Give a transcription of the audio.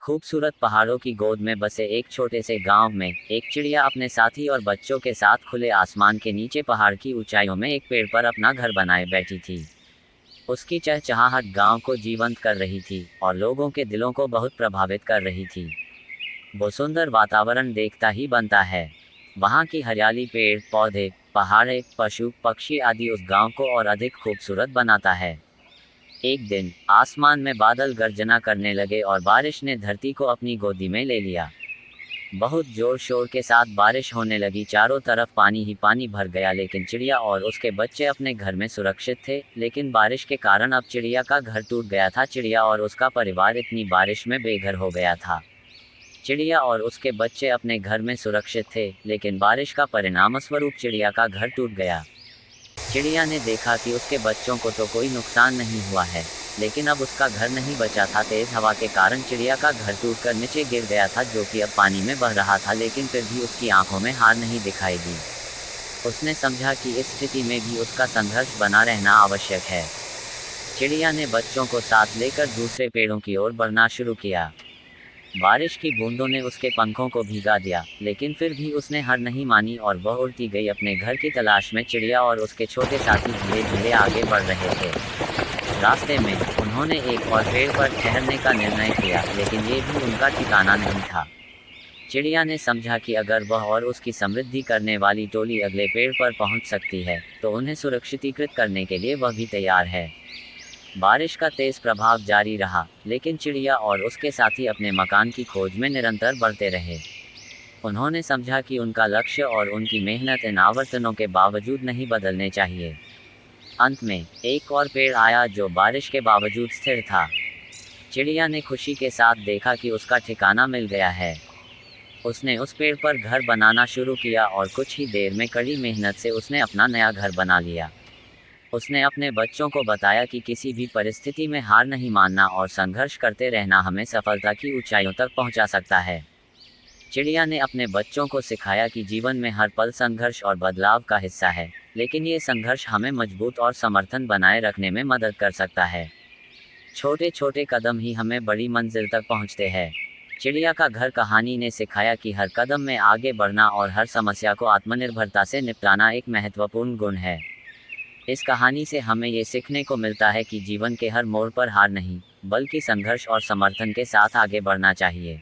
खूबसूरत पहाड़ों की गोद में बसे एक छोटे से गांव में एक चिड़िया अपने साथी और बच्चों के साथ खुले आसमान के नीचे पहाड़ की ऊंचाइयों में एक पेड़ पर अपना घर बनाए बैठी थी। उसकी चहचहाहट गांव को जीवंत कर रही थी और लोगों के दिलों को बहुत प्रभावित कर रही थी। वो सुंदर वातावरण देखता ही बनता है। वहाँ की हरियाली, पेड़ पौधे, पहाड़े, पशु पक्षी आदि उस गांव को और अधिक खूबसूरत बनाता है। एक दिन आसमान में बादल गर्जना करने लगे और बारिश ने धरती को अपनी गोदी में ले लिया। बहुत जोर शोर के साथ बारिश होने लगी, चारों तरफ पानी ही पानी भर गया, लेकिन चिड़िया और उसके बच्चे अपने घर में सुरक्षित थे। लेकिन बारिश के कारण अब चिड़िया का घर टूट गया था। चिड़िया और उसका परिवार इतनी बारिश में बेघर हो गया था। चिड़िया और उसके बच्चे अपने घर में सुरक्षित थे, लेकिन बारिश का परिणाम स्वरूप चिड़िया का घर टूट गया। चिड़िया ने देखा कि उसके बच्चों को तो कोई नुकसान नहीं हुआ है, लेकिन अब उसका घर नहीं बचा था। तेज हवा के कारण चिड़िया का घर टूटकर नीचे गिर गया था, जो कि अब पानी में बह रहा था, लेकिन फिर भी उसकी आंखों में हार नहीं दिखाई दी। उसने समझा कि इस स्थिति में भी उसका संघर्ष बना रहना आवश्यक है। चिड़िया ने बच्चों को साथ लेकर दूसरे पेड़ों की ओर बढ़ना शुरू किया। बारिश की बूंदों ने उसके पंखों को भीगा दिया, लेकिन फिर भी उसने हार नहीं मानी और वह उड़ती गई अपने घर की तलाश में। चिड़िया और उसके छोटे साथी धीरे धीरे आगे बढ़ रहे थे। रास्ते में उन्होंने एक और पेड़ पर ठहरने का निर्णय किया, लेकिन ये भी उनका ठिकाना नहीं था। चिड़िया ने समझा कि अगर वह और उसकी समृद्धि करने वाली टोली अगले पेड़ पर पहुंच सकती है, तो उन्हें सुरक्षितीकृत करने के लिए वह भी तैयार है। बारिश का तेज प्रभाव जारी रहा, लेकिन चिड़िया और उसके साथी अपने मकान की खोज में निरंतर बढ़ते रहे। उन्होंने समझा कि उनका लक्ष्य और उनकी मेहनत इन आवर्तनों के बावजूद नहीं बदलने चाहिए। अंत में एक और पेड़ आया जो बारिश के बावजूद स्थिर था। चिड़िया ने खुशी के साथ देखा कि उसका ठिकाना मिल गया है। उसने उस पेड़ पर घर बनाना शुरू किया और कुछ ही देर में कड़ी मेहनत से उसने अपना नया घर बना लिया। उसने अपने बच्चों को बताया कि किसी भी परिस्थिति में हार नहीं मानना और संघर्ष करते रहना हमें सफलता की ऊंचाइयों तक पहुंचा सकता है। चिड़िया ने अपने बच्चों को सिखाया कि जीवन में हर पल संघर्ष और बदलाव का हिस्सा है, लेकिन ये संघर्ष हमें मजबूत और समर्थन बनाए रखने में मदद कर सकता है। छोटे छोटे कदम ही हमें बड़ी मंजिल तक पहुंचते हैं। चिड़िया का घर कहानी ने सिखाया कि हर कदम में आगे बढ़ना और हर समस्या को आत्मनिर्भरता से निपटाना एक महत्वपूर्ण गुण है। इस कहानी से हमें ये सीखने को मिलता है कि जीवन के हर मोड़ पर हार नहीं, बल्कि संघर्ष और समर्थन के साथ आगे बढ़ना चाहिए।